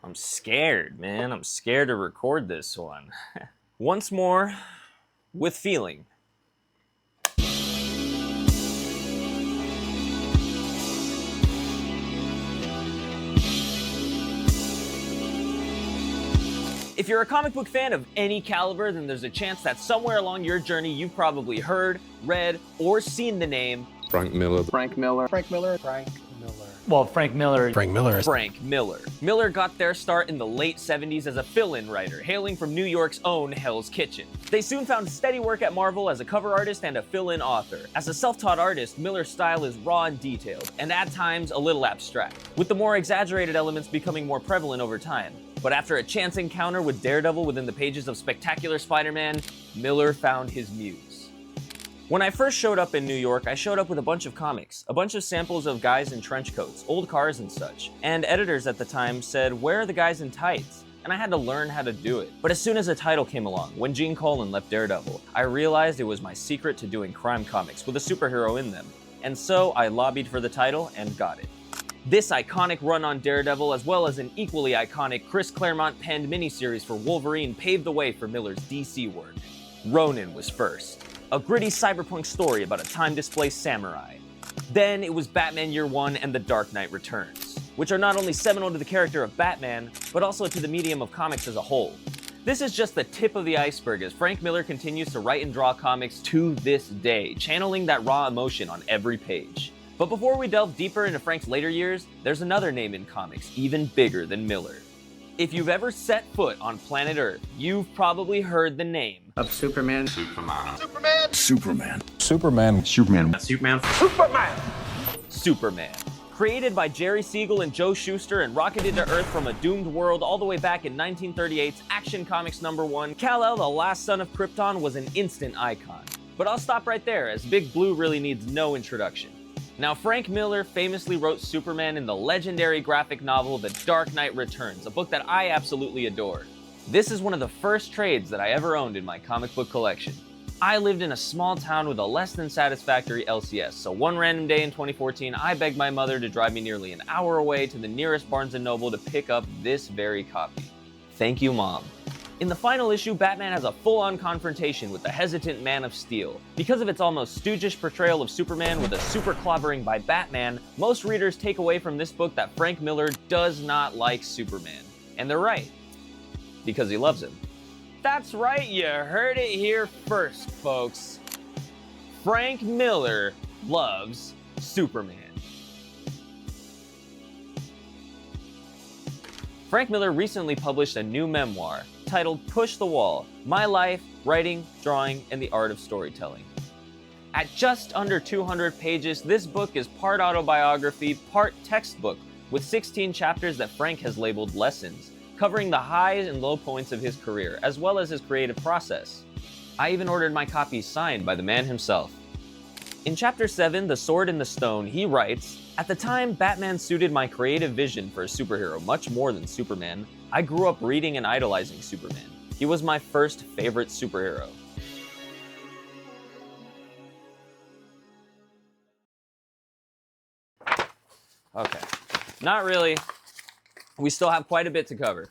I'm scared, man. I'm scared to record this one. Once more, with feeling. If you're a comic book fan of any caliber, then there's a chance that somewhere along your journey you've probably heard, read, or seen the name Frank Miller. Frank Miller. Frank Miller. Frank Miller. Well, Frank Miller. Frank Miller. Frank Miller. Miller got their start in the late 70s as a fill-in writer, hailing from New York's own Hell's Kitchen. They soon found steady work at Marvel as a cover artist and a fill-in author. As a self-taught artist, Miller's style is raw and detailed, and at times a little abstract, with the more exaggerated elements becoming more prevalent over time. But after a chance encounter with Daredevil within the pages of Spectacular Spider-Man, Miller found his muse. When I first showed up in New York, I showed up with a bunch of comics, a bunch of samples of guys in trench coats, old cars and such. And editors at the time said, "Where are the guys in tights?" And I had to learn how to do it. But as soon as a title came along, when Gene Colan left Daredevil, I realized it was my secret to doing crime comics with a superhero in them. And so I lobbied for the title and got it. This iconic run on Daredevil, as well as an equally iconic Chris Claremont-penned miniseries for Wolverine, paved the way for Miller's DC work. Ronin was first. A gritty cyberpunk story about a time-displaced samurai. Then it was Batman Year One and The Dark Knight Returns, which are not only seminal to the character of Batman, but also to the medium of comics as a whole. This is just the tip of the iceberg as Frank Miller continues to write and draw comics to this day, channeling that raw emotion on every page. But before we delve deeper into Frank's later years, there's another name in comics even bigger than Miller. If you've ever set foot on planet Earth, you've probably heard the name Of Superman. Superman. Created by Jerry Siegel and Joe Shuster and rocketed to Earth from a doomed world all the way back in 1938's Action Comics #1, Kal-El, the last son of Krypton, was an instant icon. But I'll stop right there, as Big Blue really needs no introduction. Now, Frank Miller famously wrote Superman in the legendary graphic novel The Dark Knight Returns, a book that I absolutely adore. This is one of the first trades that I ever owned in my comic book collection. I lived in a small town with a less than satisfactory LCS, so one random day in 2014, I begged my mother to drive me nearly an hour away to the nearest Barnes & Noble to pick up this very copy. Thank you, Mom. In the final issue, Batman has a full-on confrontation with the hesitant Man of Steel. Because of its almost stoogish portrayal of Superman with a super clobbering by Batman, most readers take away from this book that Frank Miller does not like Superman. And they're right, because he loves him. That's right, you heard it here first, folks. Frank Miller loves Superman. Frank Miller recently published a new memoir titled Push the Wall: My Life, Writing, Drawing, and the Art of Storytelling. At just under 200 pages, this book is part autobiography, part textbook, with 16 chapters that Frank has labeled lessons, covering the highs and low points of his career, as well as his creative process. I even ordered my copy signed by the man himself. In Chapter 7, The Sword in the Stone, he writes, "At the time, Batman suited my creative vision for a superhero much more than Superman. I grew up reading and idolizing Superman. He was my first favorite superhero." Okay, not really. We still have quite a bit to cover.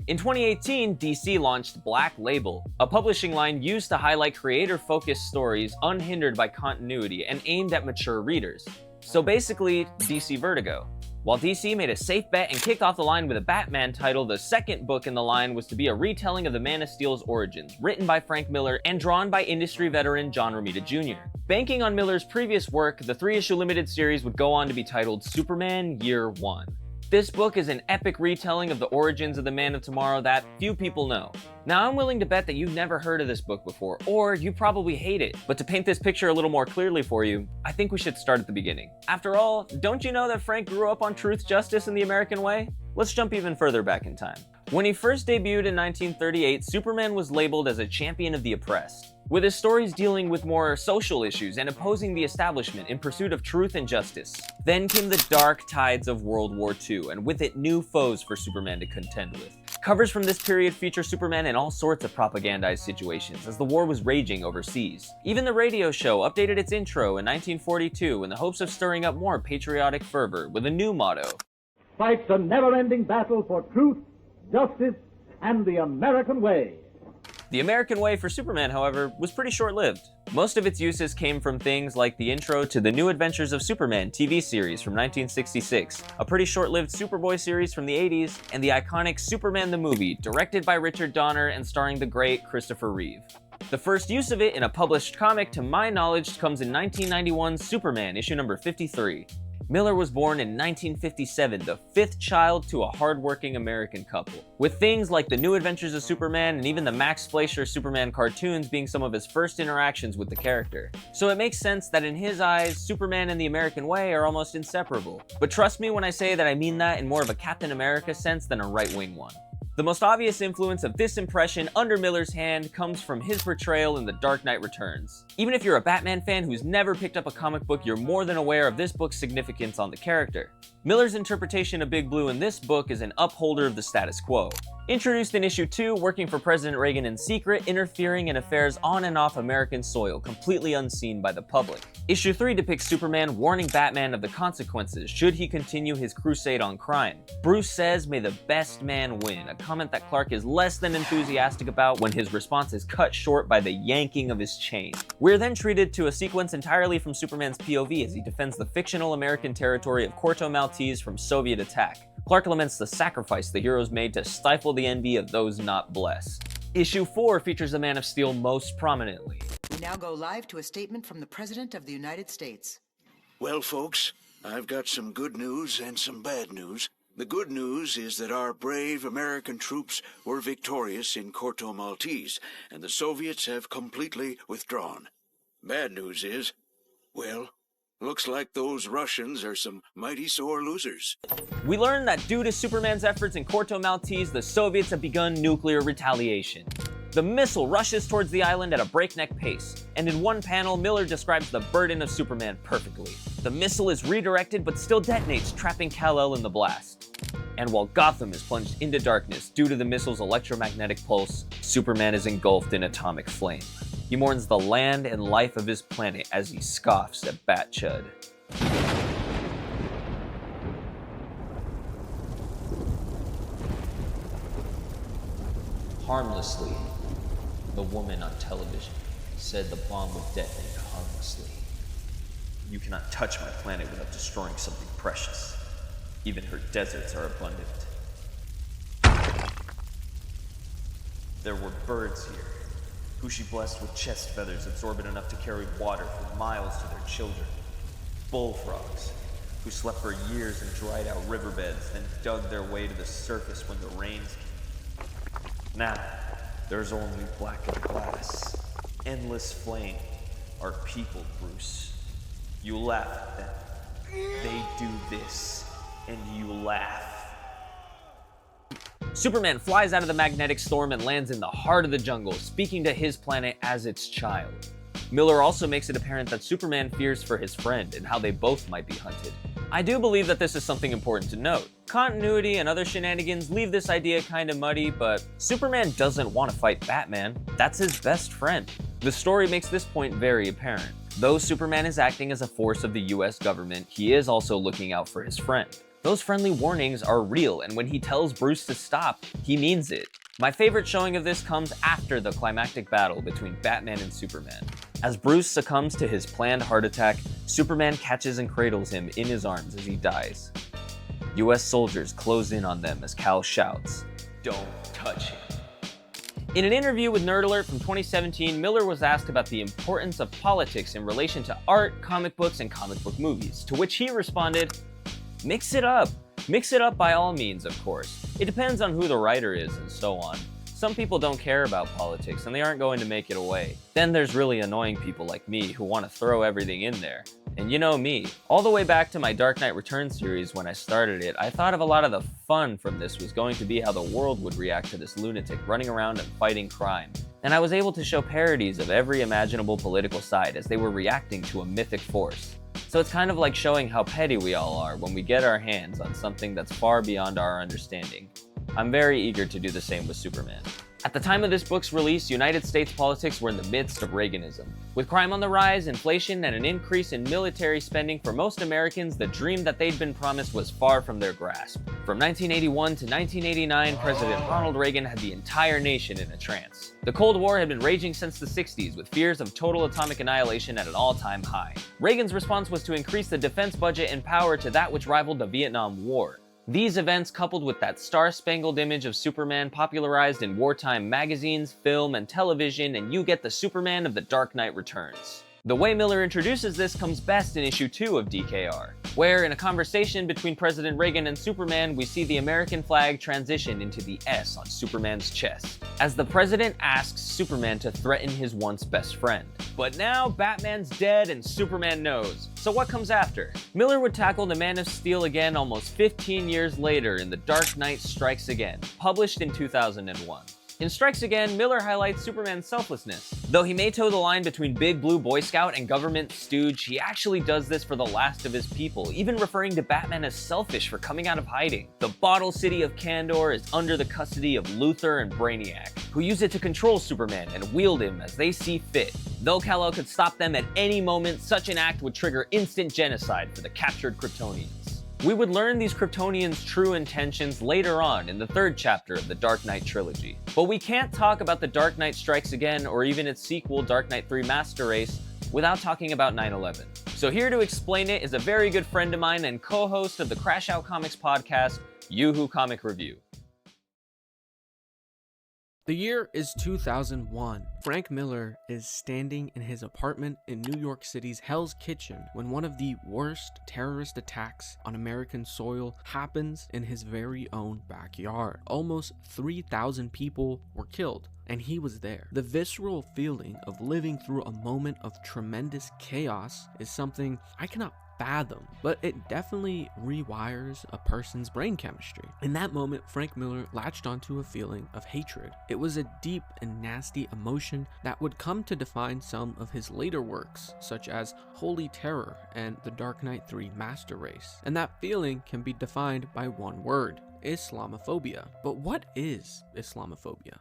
In 2018, DC launched Black Label, a publishing line used to highlight creator-focused stories unhindered by continuity and aimed at mature readers. So basically, DC Vertigo. While DC made a safe bet and kicked off the line with a Batman title, the second book in the line was to be a retelling of the Man of Steel's origins, written by Frank Miller and drawn by industry veteran John Romita Jr. Banking on Miller's previous work, the 3-issue limited series would go on to be titled Superman Year One. This book is an epic retelling of the origins of the Man of Tomorrow that few people know. Now, I'm willing to bet that you've never heard of this book before, or you probably hate it. But to paint this picture a little more clearly for you, I think we should start at the beginning. After all, don't you know that Frank grew up on truth, justice, and the American way? Let's jump even further back in time. When he first debuted in 1938, Superman was labeled as a champion of the oppressed, with his stories dealing with more social issues and opposing the establishment in pursuit of truth and justice. Then came the dark tides of World War II, and with it, new foes for Superman to contend with. Covers from this period feature Superman in all sorts of propagandized situations as the war was raging overseas. Even the radio show updated its intro in 1942 in the hopes of stirring up more patriotic fervor with a new motto: fights a never-ending battle for truth, justice, and the American way. The American way for Superman, however, was pretty short-lived. Most of its uses came from things like the intro to the New Adventures of Superman TV series from 1966, a pretty short-lived Superboy series from the 80s, and the iconic Superman the movie, directed by Richard Donner and starring the great Christopher Reeve. The first use of it in a published comic, to my knowledge, comes in 1991's Superman, issue number 53. Miller was born in 1957, the fifth child to a hardworking American couple, with things like the New Adventures of Superman and even the Max Fleischer Superman cartoons being some of his first interactions with the character. So it makes sense that in his eyes, Superman and the American way are almost inseparable. But trust me when I say that I mean that in more of a Captain America sense than a right-wing one. The most obvious influence of this impression under Miller's hand comes from his portrayal in The Dark Knight Returns. Even if you're a Batman fan who's never picked up a comic book, you're more than aware of this book's significance on the character. Miller's interpretation of Big Blue in this book is an upholder of the status quo. Introduced in issue 2, working for President Reagan in secret, interfering in affairs on and off American soil, completely unseen by the public. Issue 3 depicts Superman warning Batman of the consequences should he continue his crusade on crime. Bruce says, "May the best man win," a comment that Clark is less than enthusiastic about when his response is cut short by the yanking of his chain. We're then treated to a sequence entirely from Superman's POV as he defends the fictional American territory of Corto Maltese from Soviet attack. Clark laments the sacrifice the heroes made to stifle the envy of those not blessed. Issue 4 features the Man of Steel most prominently. We now go live to a statement from the President of the United States. Well, folks, I've got some good news and some bad news. The good news is that our brave American troops were victorious in Corto Maltese, and the Soviets have completely withdrawn. Bad news is, well, looks like those Russians are some mighty sore losers. We learn that due to Superman's efforts in Corto Maltese, the Soviets have begun nuclear retaliation. The missile rushes towards the island at a breakneck pace, and in one panel, Miller describes the burden of Superman perfectly. The missile is redirected but still detonates, trapping Kal-El in the blast. And while Gotham is plunged into darkness due to the missile's electromagnetic pulse, Superman is engulfed in atomic flame. He mourns the land and life of his planet as he scoffs at Bat Chud. Harmlessly, the woman on television said the bomb would detonate harmlessly. You cannot touch my planet without destroying something precious. Even her deserts are abundant. There were birds here, who she blessed with chest feathers absorbent enough to carry water for miles to their children. Bullfrogs, who slept for years in dried out riverbeds, then dug their way to the surface when the rains came. Now, there's only blackened glass, endless flame, our people, Bruce. You laugh at them. They do this, and you laugh. Superman flies out of the magnetic storm and lands in the heart of the jungle, speaking to his planet as its child. Miller also makes it apparent that Superman fears for his friend and how they both might be hunted. I do believe that this is something important to note. Continuity and other shenanigans leave this idea kinda muddy, but Superman doesn't want to fight Batman. That's his best friend. The story makes this point very apparent. Though Superman is acting as a force of the US government, he is also looking out for his friend. Those friendly warnings are real, and when he tells Bruce to stop, he means it. My favorite showing of this comes after the climactic battle between Batman and Superman. As Bruce succumbs to his planned heart attack, Superman catches and cradles him in his arms as he dies. US soldiers close in on them as Kal shouts, "Don't touch him." In an interview with Nerd Alert from 2017, Miller was asked about the importance of politics in relation to art, comic books, and comic book movies, to which he responded, "Mix it up. Mix it up by all means, of course. It depends on who the writer is and so on. Some people don't care about politics and they aren't going to make it away. Then there's really annoying people like me who want to throw everything in there. And you know me. All the way back to my Dark Knight Returns series when I started it, I thought of a lot of the fun from this was going to be how the world would react to this lunatic running around and fighting crime. And I was able to show parodies of every imaginable political side as they were reacting to a mythic force. So it's kind of like showing how petty we all are when we get our hands on something that's far beyond our understanding. I'm very eager to do the same with Superman. At the time of this book's release, United States politics were in the midst of Reaganism. With crime on the rise, inflation, and an increase in military spending, for most Americans, the dream that they'd been promised was far from their grasp. From 1981 to 1989, President Ronald Reagan had the entire nation in a trance. The Cold War had been raging since the 60s, with fears of total atomic annihilation at an all-time high. Reagan's response was to increase the defense budget and power to that which rivaled the Vietnam War. These events, coupled with that star-spangled image of Superman popularized in wartime magazines, film, and television, and you get the Superman of The Dark Knight Returns. The way Miller introduces this comes best in issue 2 of DKR, where in a conversation between President Reagan and Superman, we see the American flag transition into the S on Superman's chest, as the president asks Superman to threaten his once best friend. But now Batman's dead and Superman knows. So what comes after? Miller would tackle the Man of Steel again almost 15 years later in The Dark Knight Strikes Again, published in 2001. In Strikes Again, Miller highlights Superman's selflessness. Though he may toe the line between Big Blue Boy Scout and government stooge, he actually does this for the last of his people, even referring to Batman as selfish for coming out of hiding. The bottle city of Kandor is under the custody of Luthor and Brainiac, who use it to control Superman and wield him as they see fit. Though Kal-El could stop them at any moment, such an act would trigger instant genocide for the captured Kryptonians. We would learn these Kryptonians' true intentions later on in the 3rd chapter of the Dark Knight trilogy. But we can't talk about The Dark Knight Strikes Again or even its sequel, Dark Knight 3 Master Race, without talking about 9/11. So here to explain it is a very good friend of mine and co-host of the CrashOutComics podcast, Yoo-Hoo Comic Review. The year is 2001. Frank Miller is standing in his apartment in New York City's Hell's Kitchen when one of the worst terrorist attacks on American soil happens in his very own backyard. Almost 3,000 people were killed, and he was there. The visceral feeling of living through a moment of tremendous chaos is something I cannot fathom, but it definitely rewires a person's brain chemistry. In that moment, Frank Miller latched onto a feeling of hatred. It was a deep and nasty emotion that would come to define some of his later works, such as Holy Terror and The Dark Knight 3 Master Race. And that feeling can be defined by one word: Islamophobia. But what is Islamophobia?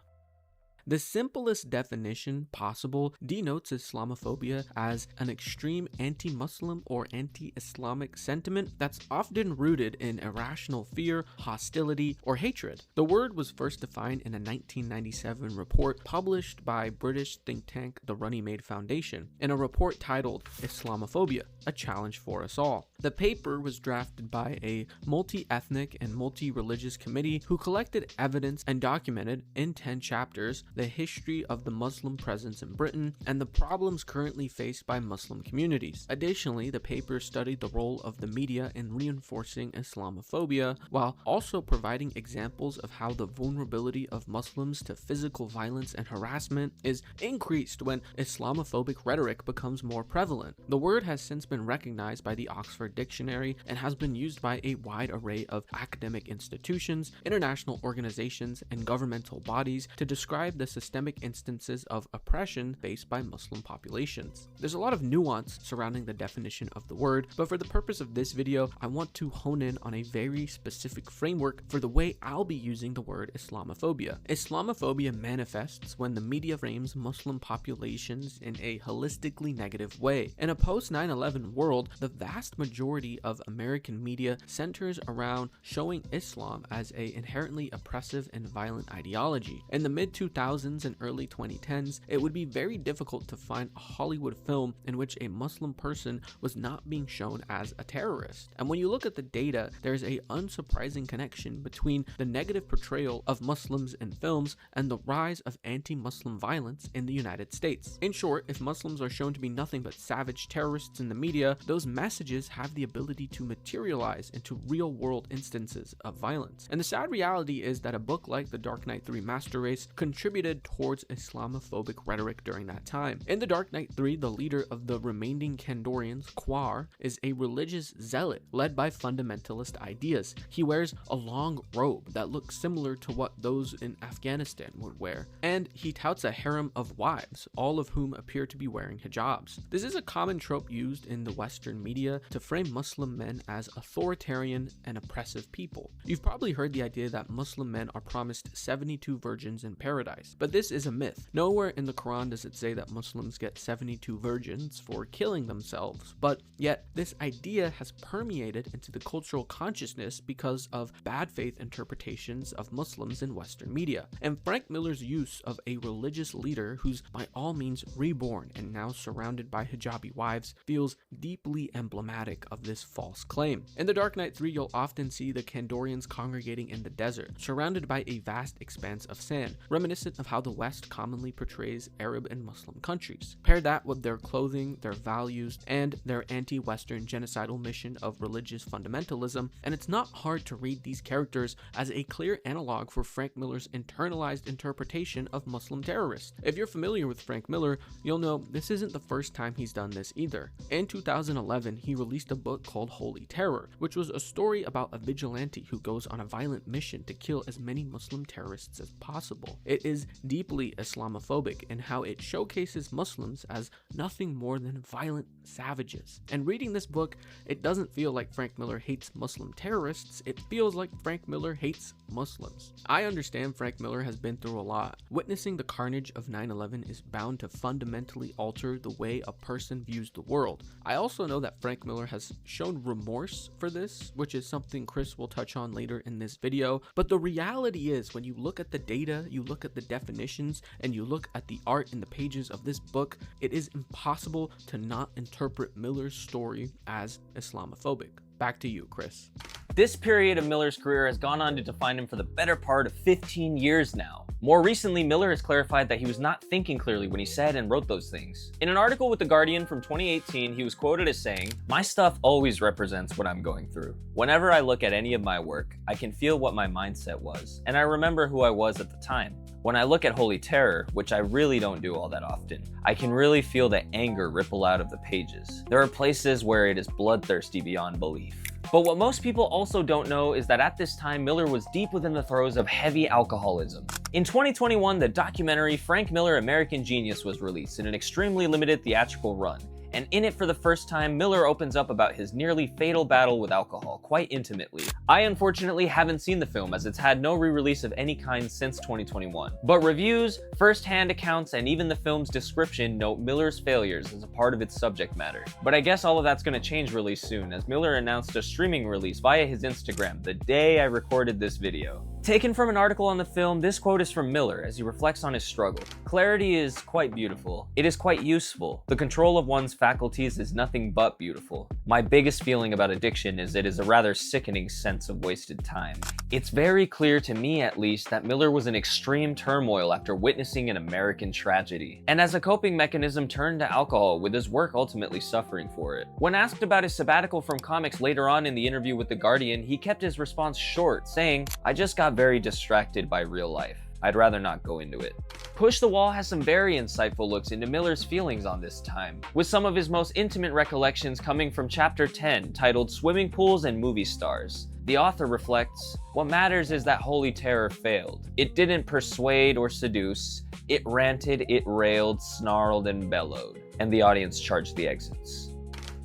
The simplest definition possible denotes Islamophobia as an extreme anti-Muslim or anti-Islamic sentiment that's often rooted in irrational fear, hostility, or hatred. The word was first defined in a 1997 report published by British think tank the Runnymede Foundation, in a report titled Islamophobia, a Challenge for Us All. The paper was drafted by a multi-ethnic and multi-religious committee who collected evidence and documented in 10 chapters the history of the Muslim presence in Britain and the problems currently faced by Muslim communities. Additionally, the paper studied the role of the media in reinforcing Islamophobia, while also providing examples of how the vulnerability of Muslims to physical violence and harassment is increased when Islamophobic rhetoric becomes more prevalent. The word has since been recognized by the Oxford Dictionary and has been used by a wide array of academic institutions, international organizations, and governmental bodies to describe the systemic instances of oppression faced by Muslim populations. There's a lot of nuance surrounding the definition of the word, but for the purpose of this video, I want to hone in on a very specific framework for the way I'll be using the word Islamophobia. Islamophobia manifests when the media frames Muslim populations in a holistically negative way. In a post-9/11 world, the vast majority of American media centers around showing Islam as an inherently oppressive and violent ideology. In the mid-2000s and early 2010s, it would be very difficult to find a Hollywood film in which a Muslim person was not being shown as a terrorist. And when you look at the data, there's a unsurprising connection between the negative portrayal of Muslims in films and the rise of anti-Muslim violence in the United States. In short, if Muslims are shown to be nothing but savage terrorists in the media, those messages have the ability to materialize into real-world instances of violence. And the sad reality is that a book like The Dark Knight 3 Master Race contributed towards Islamophobic rhetoric during that time. In The Dark Knight 3, the leader of the remaining Kandorians, Quar, is a religious zealot led by fundamentalist ideas. He wears a long robe that looks similar to what those in Afghanistan would wear, and he touts a harem of wives, all of whom appear to be wearing hijabs. This is a common trope used in the Western media to frame frame Muslim men as authoritarian and oppressive people. You've probably heard the idea that Muslim men are promised 72 virgins in paradise, but this is a myth. Nowhere in the Quran does it say that Muslims get 72 virgins for killing themselves, but yet this idea has permeated into the cultural consciousness because of bad faith interpretations of Muslims in Western media. And Frank Miller's use of a religious leader who's by all means reborn and now surrounded by hijabi wives feels deeply emblematic of this false claim. In The Dark Knight 3, you'll often see the Kandorians congregating in the desert, surrounded by a vast expanse of sand, reminiscent of how the West commonly portrays Arab and Muslim countries. Pair that with their clothing, their values, and their anti-Western genocidal mission of religious fundamentalism, and it's not hard to read these characters as a clear analog for Frank Miller's internalized interpretation of Muslim terrorists. If you're familiar with Frank Miller, you'll know this isn't the first time he's done this either. In 2011, he released a book called Holy Terror, which was a story about a vigilante who goes on a violent mission to kill as many Muslim terrorists as possible. It is deeply Islamophobic in how it showcases Muslims as nothing more than violent savages. And reading this book, it doesn't feel like Frank Miller hates Muslim terrorists, it feels like Frank Miller hates Muslims. I understand Frank Miller has been through a lot. Witnessing the carnage of 9/11 is bound to fundamentally alter the way a person views the world. I also know that Frank Miller has shown remorse for this, which is something Chris will touch on later in this video, but the reality is when you look at the data, you look at the definitions, and you look at the art in the pages of this book, it is impossible to not interpret Miller's story as Islamophobic. Back to you, Chris. This period of Miller's career has gone on to define him for the better part of 15 years now. More recently, Miller has clarified that he was not thinking clearly when he said and wrote those things. In an article with The Guardian from 2018, he was quoted as saying, "My stuff always represents what I'm going through. Whenever I look at any of my work, I can feel what my mindset was, and I remember who I was at the time. When I look at Holy Terror, which I really don't do all that often, I can really feel the anger ripple out of the pages. There are places where it is bloodthirsty beyond belief." But what most people also don't know is that at this time, Miller was deep within the throes of heavy alcoholism. In 2021, the documentary Frank Miller: American Genius was released in an extremely limited theatrical run. And in it for the first time, Miller opens up about his nearly fatal battle with alcohol quite intimately. I unfortunately haven't seen the film as it's had no re-release of any kind since 2021. But reviews, first-hand accounts, and even the film's description note Miller's failures as a part of its subject matter. But I guess all of that's gonna change really soon, as Miller announced a streaming release via his Instagram the day I recorded this video. Taken from an article on the film, this quote is from Miller as he reflects on his struggle. "Clarity is quite beautiful. It is quite useful. The control of one's faculties is nothing but beautiful. My biggest feeling about addiction is it is a rather sickening sense of wasted time. It's very clear to me, at least, that Miller was in extreme turmoil after witnessing an American tragedy, and as a coping mechanism turned to alcohol, with his work ultimately suffering for it. When asked about his sabbatical from comics later on in the interview with The Guardian, he kept his response short, saying, "I just got very distracted by real life. I'd rather not go into it." Push the Wall has some very insightful looks into Miller's feelings on this time, with some of his most intimate recollections coming from chapter 10, titled Swimming Pools and Movie Stars. The author reflects, "What matters is that Holy Terror failed. It didn't persuade or seduce. It ranted, it railed, snarled, and bellowed, and the audience charged the exits."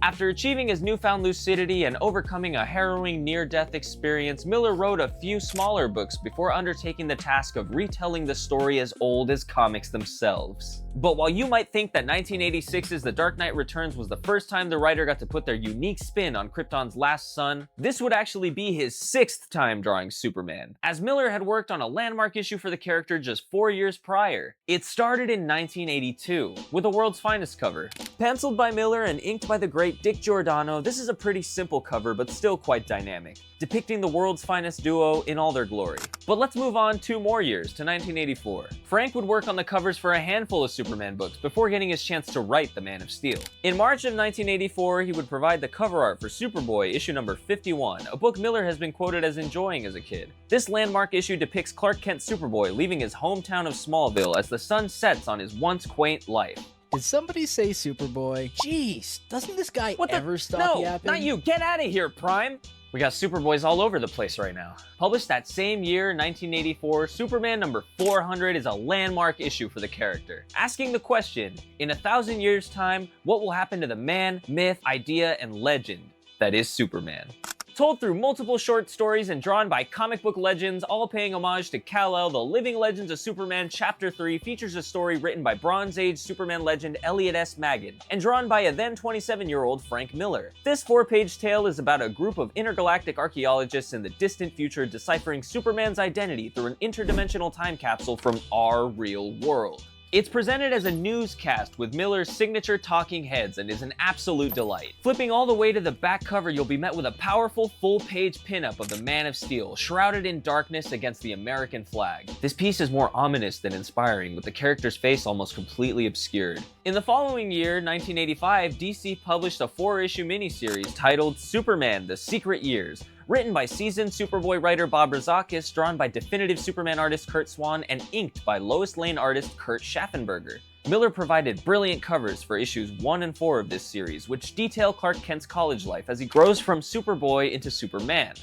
After achieving his newfound lucidity and overcoming a harrowing near-death experience, Miller wrote a few smaller books before undertaking the task of retelling the story as old as comics themselves. But while you might think that 1986's The Dark Knight Returns was the first time the writer got to put their unique spin on Krypton's last son, this would actually be his 6th time drawing Superman, as Miller had worked on a landmark issue for the character just 4 years prior. It started in 1982, with a World's Finest cover. Penciled by Miller and inked by the great Dick Giordano, this is a pretty simple cover, but still quite dynamic, depicting the World's Finest duo in all their glory. But let's move on 2 more years, to 1984. Frank would work on the covers for a handful of Superman books before getting his chance to write The Man of Steel. In March of 1984, he would provide the cover art for Superboy issue number 51, a book Miller has been quoted as enjoying as a kid. This landmark issue depicts Clark Kent Superboy leaving his hometown of Smallville as the sun sets on his once quaint life. Did somebody say Superboy? Jeez, doesn't this guy ever stop No, yapping? not you! Get out of here, Prime! We got Superboys all over the place right now. Published that same year, 1984, Superman number 400 is a landmark issue for the character, asking the question, in 1,000 years' time, what will happen to the man, myth, idea, and legend that is Superman. Told through multiple short stories and drawn by comic book legends, all paying homage to Kal-El, The Living Legends of Superman Chapter 3 features a story written by Bronze Age Superman legend Elliot S. Maggin, and drawn by a then 27-year-old Frank Miller. This 4-page tale is about a group of intergalactic archaeologists in the distant future deciphering Superman's identity through an interdimensional time capsule from our real world. It's presented as a newscast with Miller's signature talking heads and is an absolute delight. Flipping all the way to the back cover, you'll be met with a powerful full-page pinup of the Man of Steel, shrouded in darkness against the American flag. This piece is more ominous than inspiring, with the character's face almost completely obscured. In the following year, 1985, DC published a 4-issue miniseries titled Superman: The Secret Years, written by seasoned Superboy writer Bob Rozakis, drawn by definitive Superman artist Kurt Swan, and inked by Lois Lane artist Kurt Schaffenberger. Miller provided brilliant covers for issues 1 and 4 of this series, which detail Clark Kent's college life as he grows from Superboy into Superman.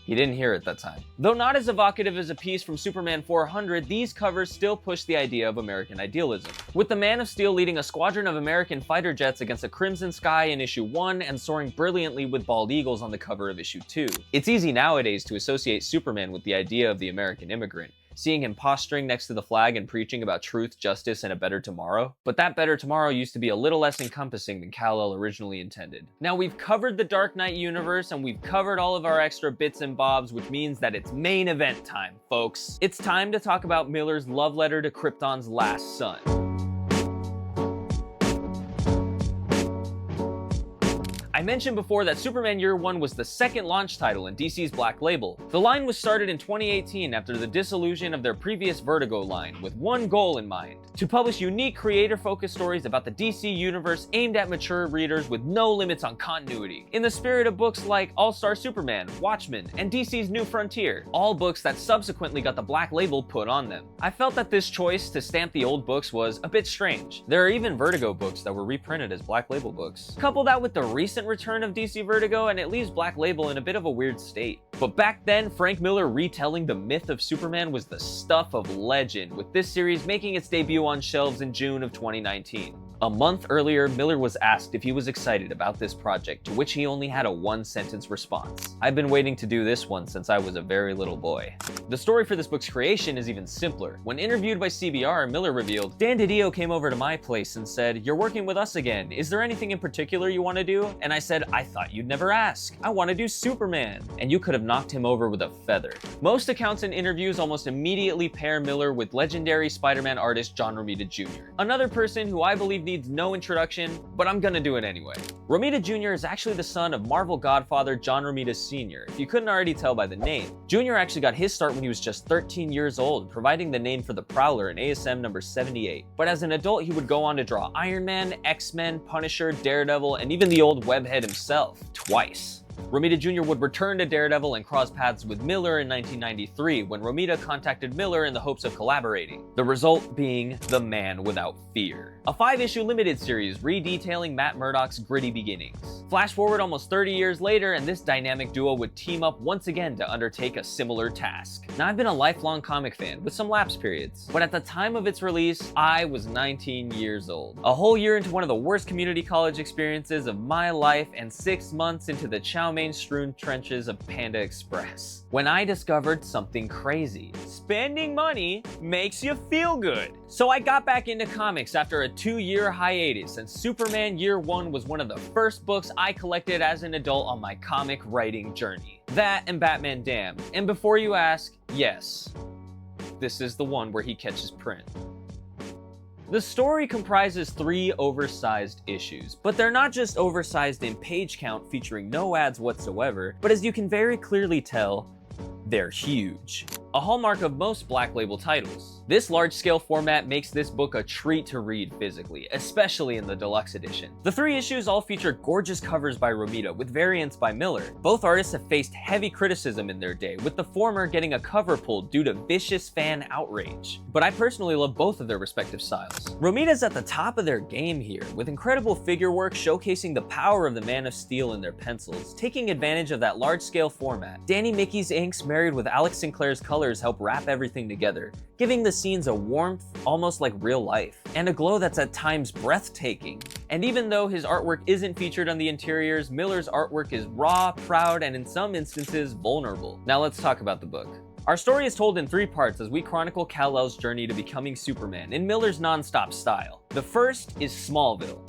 He didn't hear it that time. Though not as evocative as a piece from Superman 400, these covers still push the idea of American idealism, with the Man of Steel leading a squadron of American fighter jets against a crimson sky in issue 1 and soaring brilliantly with bald eagles on the cover of issue 2. It's easy nowadays to associate Superman with the idea of the American immigrant, seeing him posturing next to the flag and preaching about truth, justice, and a better tomorrow. But that better tomorrow used to be a little less encompassing than Kal-El originally intended. Now, we've covered the Dark Knight universe, and we've covered all of our extra bits and bobs, which means that it's main event time, folks. It's time to talk about Miller's love letter to Krypton's last son. I mentioned before that Superman Year 1 was the second launch title in DC's Black Label. The line was started in 2018 after the dissolution of their previous Vertigo line, with one goal in mind: to publish unique creator-focused stories about the DC universe aimed at mature readers with no limits on continuity, in the spirit of books like All-Star Superman, Watchmen, and DC's New Frontier, all books that subsequently got the Black Label put on them. I felt that this choice to stamp the old books was a bit strange. There are even Vertigo books that were reprinted as Black Label books. Couple that with the recent return of DC Vertigo, and it leaves Black Label in a bit of a weird state. But back then, Frank Miller retelling the myth of Superman was the stuff of legend, with this series making its debut on shelves in June of 2019. A month earlier, Miller was asked if he was excited about this project, to which he only had a 1-sentence response: "I've been waiting to do this one since I was a very little boy." The story for this book's creation is even simpler. When interviewed by CBR, Miller revealed, "Dan DiDio came over to my place and said, 'You're working with us again. Is there anything in particular you want to do?' And I said, 'I thought you'd never ask. I want to do Superman.' And you could have knocked him over with a feather." Most accounts and interviews almost immediately pair Miller with legendary Spider-Man artist John Romita Jr., another person who I believe needs no introduction, but I'm gonna do it anyway. Romita Jr. is actually the son of Marvel godfather John Romita Sr., if you couldn't already tell by the name. Jr. actually got his start when he was just 13 years old, providing the name for the Prowler in ASM number 78. But as an adult, he would go on to draw Iron Man, X-Men, Punisher, Daredevil, and even the old Webhead himself, twice. Romita Jr. would return to Daredevil and cross paths with Miller in 1993 when Romita contacted Miller in the hopes of collaborating, the result being The Man Without Fear, a 5-issue limited series redetailing Matt Murdock's gritty beginnings. Flash forward almost 30 years later, and this dynamic duo would team up once again to undertake a similar task. Now, I've been a lifelong comic fan, with some lapse periods, but at the time of its release, I was 19 years old. A whole year into one of the worst community college experiences of my life, and 6 months into the chow mein-strewn trenches of Panda Express, when I discovered something crazy. Spending money makes you feel good. So I got back into comics after a 2-year hiatus, and Superman Year 1 was one of the first books I collected as an adult on my comic writing journey. That and Batman Damned. And before you ask, yes, this is the one where he catches print. The story comprises 3 oversized issues, but they're not just oversized in page count featuring no ads whatsoever, but as you can very clearly tell, they're huge. A hallmark of most Black Label titles. This large-scale format makes this book a treat to read physically, especially in the deluxe edition. The 3 issues all feature gorgeous covers by Romita, with variants by Miller. Both artists have faced heavy criticism in their day, with the former getting a cover pulled due to vicious fan outrage. But I personally love both of their respective styles. Romita's at the top of their game here, with incredible figure work showcasing the power of the Man of Steel in their pencils, taking advantage of that large-scale format. Danny Mickey's inks married with Alex Sinclair's color colors help wrap everything together, giving the scenes a warmth almost like real life, and a glow that's at times breathtaking. And even though his artwork isn't featured on the interiors, Miller's artwork is raw, proud, and in some instances vulnerable. Now let's talk about the book. Our story is told in 3 parts as we chronicle Kal-El's journey to becoming Superman in Miller's non-stop style. The first is Smallville.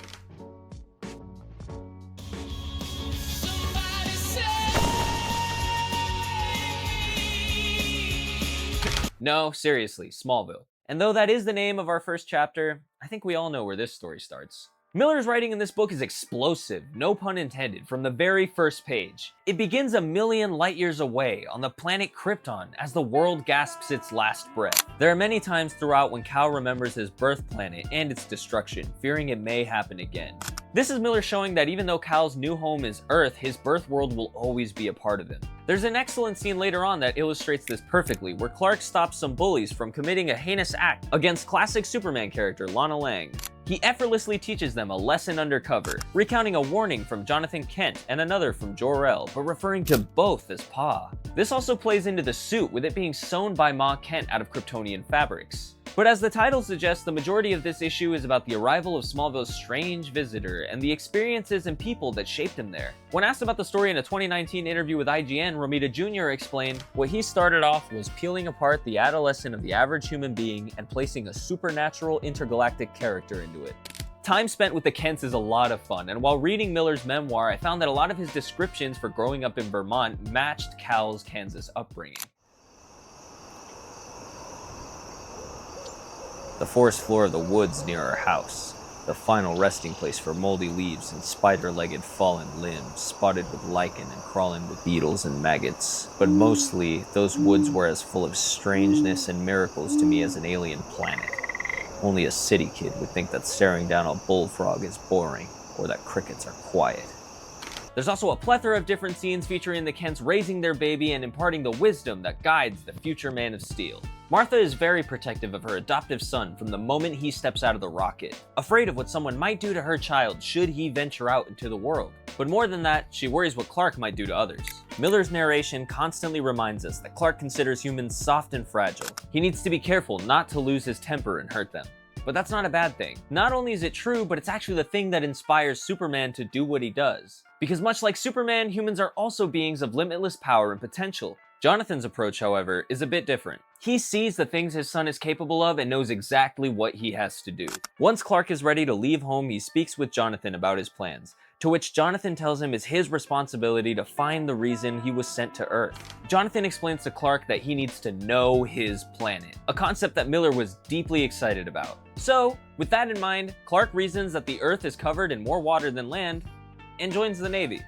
No, seriously, Smallville. And though that is the name of our first chapter, I think we all know where this story starts. Miller's writing in this book is explosive, no pun intended, from the very first page. It begins a million light years away on the planet Krypton as the world gasps its last breath. There are many times throughout when Kal remembers his birth planet and its destruction, fearing it may happen again. This is Miller showing that even though Kal's new home is Earth, his birth world will always be a part of him. There's an excellent scene later on that illustrates this perfectly, where Clark stops some bullies from committing a heinous act against classic Superman character Lana Lang. He effortlessly teaches them a lesson undercover, recounting a warning from Jonathan Kent and another from Jor-El, but referring to both as Pa. This also plays into the suit, with it being sewn by Ma Kent out of Kryptonian fabrics. But as the title suggests, the majority of this issue is about the arrival of Smallville's strange visitor and the experiences and people that shaped him there. When asked about the story in a 2019 interview with IGN, Romita Jr. explained, "What he started off was peeling apart the adolescent of the average human being and placing a supernatural intergalactic character into it." Time spent with the Kents is a lot of fun, and while reading Miller's memoir, I found that a lot of his descriptions for growing up in Vermont matched Kal's Kansas upbringing. The forest floor of the woods near our house, the final resting place for moldy leaves and spider-legged fallen limbs, spotted with lichen and crawling with beetles and maggots. But mostly, those woods were as full of strangeness and miracles to me as an alien planet. Only a city kid would think that staring down a bullfrog is boring, or that crickets are quiet. There's also a plethora of different scenes featuring the Kents raising their baby and imparting the wisdom that guides the future Man of Steel. Martha is very protective of her adoptive son from the moment he steps out of the rocket, afraid of what someone might do to her child should he venture out into the world. But more than that, she worries what Clark might do to others. Miller's narration constantly reminds us that Clark considers humans soft and fragile. He needs to be careful not to lose his temper and hurt them. But that's not a bad thing. Not only is it true, but it's actually the thing that inspires Superman to do what he does. Because much like Superman, humans are also beings of limitless power and potential. Jonathan's approach, however, is a bit different. He sees the things his son is capable of and knows exactly what he has to do. Once Clark is ready to leave home, he speaks with Jonathan about his plans, to which Jonathan tells him it's his responsibility to find the reason he was sent to Earth. Jonathan explains to Clark that he needs to know his planet, a concept that Miller was deeply excited about. So, with that in mind, Clark reasons that the Earth is covered in more water than land, and joins the Navy.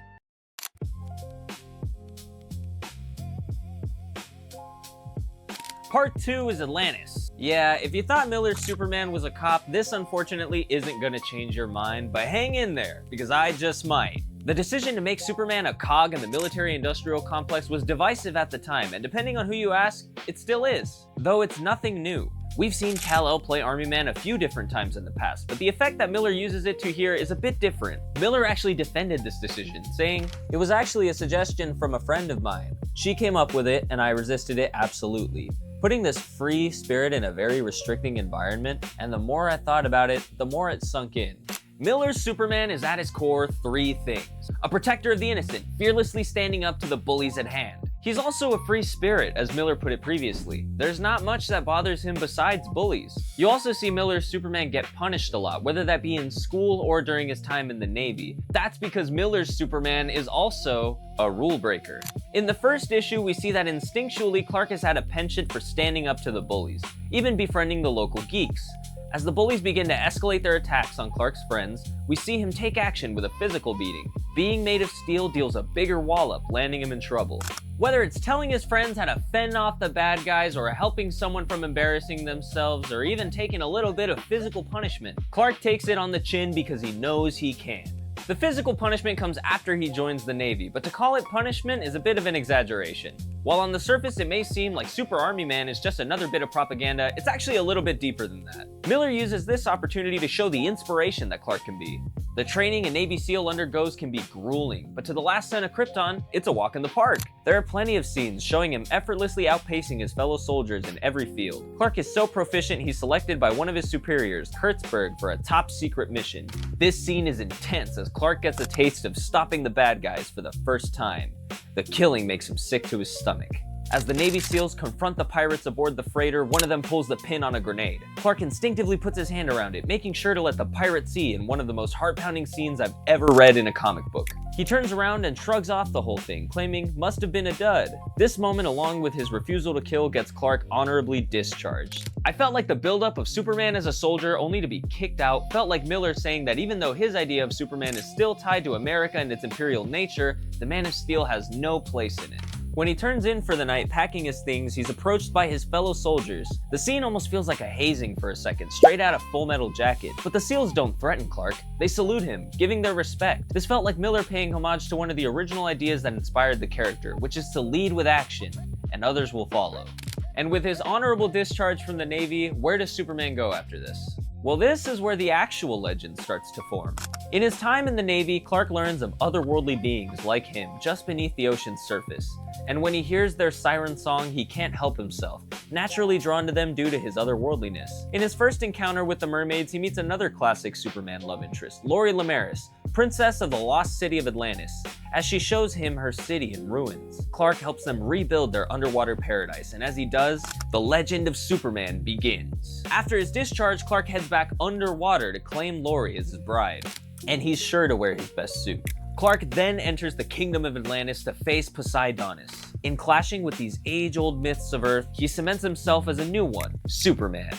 Part 2 is Atlantis. Yeah, if you thought Miller's Superman was a cop, this unfortunately isn't gonna change your mind, but hang in there, because I just might. The decision to make Superman a cog in the military-industrial complex was divisive at the time, and depending on who you ask, it still is. Though it's nothing new. We've seen Kal-El play Army Man a few different times in the past, but the effect that Miller uses it to here is a bit different. Miller actually defended this decision, saying, "It was actually a suggestion from a friend of mine. She came up with it, and I resisted it absolutely. Putting this free spirit in a very restricting environment, and the more I thought about it, the more it sunk in." Miller's Superman is at his core 3 things. A protector of the innocent, fearlessly standing up to the bullies at hand. He's also a free spirit, as Miller put it previously. There's not much that bothers him besides bullies. You also see Miller's Superman get punished a lot, whether that be in school or during his time in the Navy. That's because Miller's Superman is also a rule breaker. In the first issue, we see that instinctually Clark has had a penchant for standing up to the bullies, even befriending the local geeks. As the bullies begin to escalate their attacks on Clark's friends, we see him take action with a physical beating. Being made of steel deals a bigger wallop, landing him in trouble. Whether it's telling his friends how to fend off the bad guys, or helping someone from embarrassing themselves, or even taking a little bit of physical punishment, Clark takes it on the chin because he knows he can. The physical punishment comes after he joins the Navy, but to call it punishment is a bit of an exaggeration. While on the surface it may seem like Super Army Man is just another bit of propaganda, it's actually a little bit deeper than that. Miller uses this opportunity to show the inspiration that Clark can be. The training a Navy SEAL undergoes can be grueling, but to the last son of Krypton, it's a walk in the park. There are plenty of scenes showing him effortlessly outpacing his fellow soldiers in every field. Clark is so proficient he's selected by one of his superiors, Kurtzberg, for a top secret mission. This scene is intense as Clark gets a taste of stopping the bad guys for the first time. The killing makes him sick to his stomach. As the Navy SEALs confront the pirates aboard the freighter, one of them pulls the pin on a grenade. Clark instinctively puts his hand around it, making sure to let the pirate see in one of the most heart-pounding scenes I've ever read in a comic book. He turns around and shrugs off the whole thing, claiming must have been a dud. This moment, along with his refusal to kill, gets Clark honorably discharged. I felt like the buildup of Superman as a soldier only to be kicked out felt like Miller saying that even though his idea of Superman is still tied to America and its imperial nature, the Man of Steel has no place in it. When he turns in for the night packing his things, he's approached by his fellow soldiers. The scene almost feels like a hazing for a second, straight out of Full Metal Jacket. But the SEALs don't threaten Clark, they salute him, giving their respect. This felt like Miller paying homage to one of the original ideas that inspired the character, which is to lead with action, and others will follow. And with his honorable discharge from the Navy, where does Superman go after this? Well, this is where the actual legend starts to form. In his time in the Navy, Clark learns of otherworldly beings like him just beneath the ocean's surface. And when he hears their siren song, he can't help himself, naturally drawn to them due to his otherworldliness. In his first encounter with the mermaids, he meets another classic Superman love interest, Lori Lemaris, princess of the lost city of Atlantis. As she shows him her city in ruins, Clark helps them rebuild their underwater paradise, and as he does, the legend of Superman begins. After his discharge, Clark heads back underwater to claim Lori as his bride, and he's sure to wear his best suit. Clark then enters the kingdom of Atlantis to face Poseidonis. In clashing with these age-old myths of Earth, he cements himself as a new one, Superman.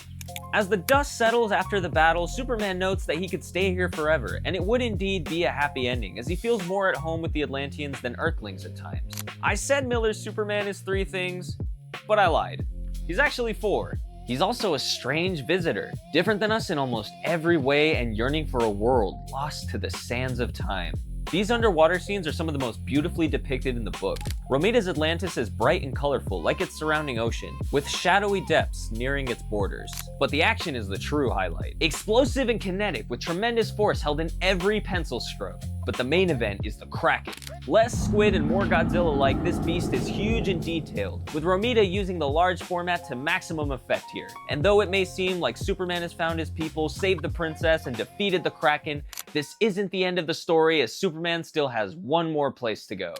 As the dust settles after the battle, Superman notes that he could stay here forever, and it would indeed be a happy ending, as he feels more at home with the Atlanteans than Earthlings at times. I said Miller's Superman is 3 things, but I lied. He's actually 4. He's also a strange visitor, different than us in almost every way and yearning for a world lost to the sands of time. These underwater scenes are some of the most beautifully depicted in the book. Romita's Atlantis is bright and colorful, like its surrounding ocean, with shadowy depths nearing its borders. But the action is the true highlight. Explosive and kinetic, with tremendous force held in every pencil stroke. But the main event is the Kraken. Less squid and more Godzilla-like, this beast is huge and detailed, with Romita using the large format to maximum effect here. And though it may seem like Superman has found his people, saved the princess, and defeated the Kraken, this isn't the end of the story, as Superman still has one more place to go.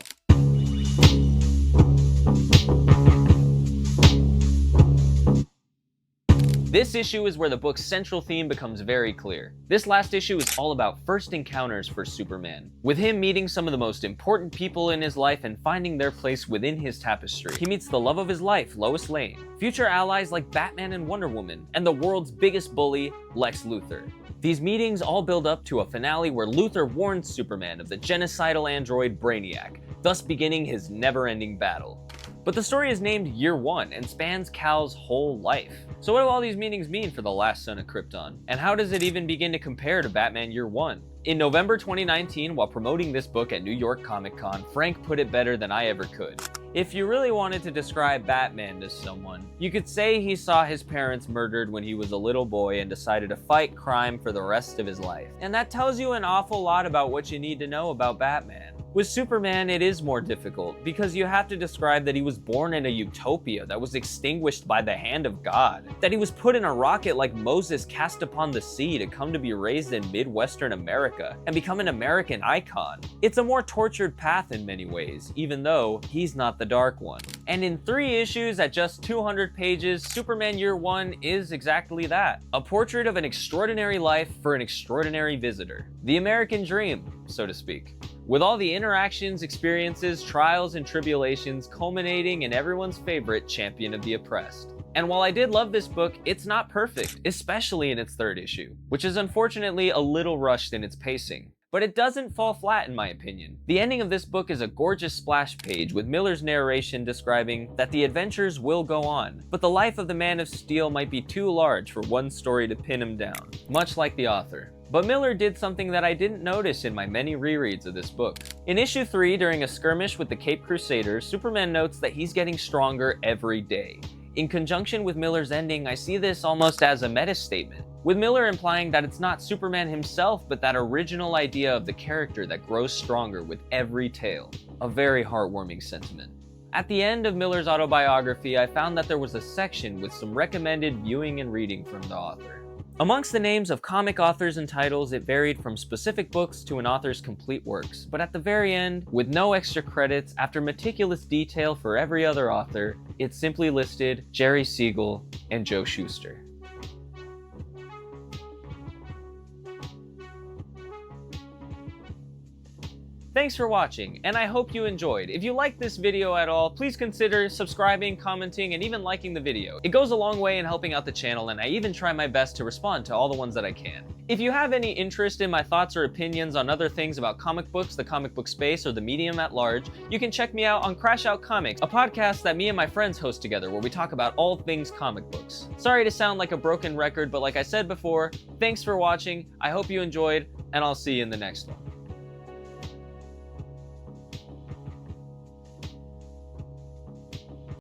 This issue is where the book's central theme becomes very clear. This last issue is all about first encounters for Superman, with him meeting some of the most important people in his life and finding their place within his tapestry. He meets the love of his life, Lois Lane, future allies like Batman and Wonder Woman, and the world's biggest bully, Lex Luthor. These meetings all build up to a finale where Luthor warns Superman of the genocidal android Brainiac, thus beginning his never-ending battle. But the story is named Year One and spans Kal's whole life. So what do all these meanings mean for the last son of Krypton? And how does it even begin to compare to Batman Year One? In November 2019, while promoting this book at New York Comic Con, Frank put it better than I ever could. If you really wanted to describe Batman to someone, you could say he saw his parents murdered when he was a little boy and decided to fight crime for the rest of his life. And that tells you an awful lot about what you need to know about Batman. With Superman, it is more difficult, because you have to describe that he was born in a utopia that was extinguished by the hand of God, that he was put in a rocket like Moses cast upon the sea to come to be raised in Midwestern America and become an American icon. It's a more tortured path in many ways, even though he's not the dark one. And in 3 issues at just 200 pages, Superman Year One is exactly that. A portrait of an extraordinary life for an extraordinary visitor. The American dream, so to speak. With all the interactions, experiences, trials, and tribulations culminating in everyone's favorite champion of the oppressed. And while I did love this book, it's not perfect, especially in its 3rd issue, which is unfortunately a little rushed in its pacing. But it doesn't fall flat in my opinion. The ending of this book is a gorgeous splash page with Miller's narration describing that the adventures will go on, but the life of the Man of Steel might be too large for one story to pin him down, much like the author. But Miller did something that I didn't notice in my many rereads of this book. In issue 3, during a skirmish with the Caped Crusaders, Superman notes that he's getting stronger every day. In conjunction with Miller's ending, I see this almost as a meta-statement, with Miller implying that it's not Superman himself, but that original idea of the character that grows stronger with every tale. A very heartwarming sentiment. At the end of Miller's autobiography, I found that there was a section with some recommended viewing and reading from the author. Amongst the names of comic authors and titles, it varied from specific books to an author's complete works, but at the very end, with no extra credits, after meticulous detail for every other author, it simply listed Jerry Siegel and Joe Shuster. Thanks for watching, and I hope you enjoyed. If you liked this video at all, please consider subscribing, commenting, and even liking the video. It goes a long way in helping out the channel, and I even try my best to respond to all the ones that I can. If you have any interest in my thoughts or opinions on other things about comic books, the comic book space, or the medium at large, you can check me out on CrashoutComics, a podcast that me and my friends host together where we talk about all things comic books. Sorry to sound like a broken record, but like I said before, thanks for watching, I hope you enjoyed, and I'll see you in the next one.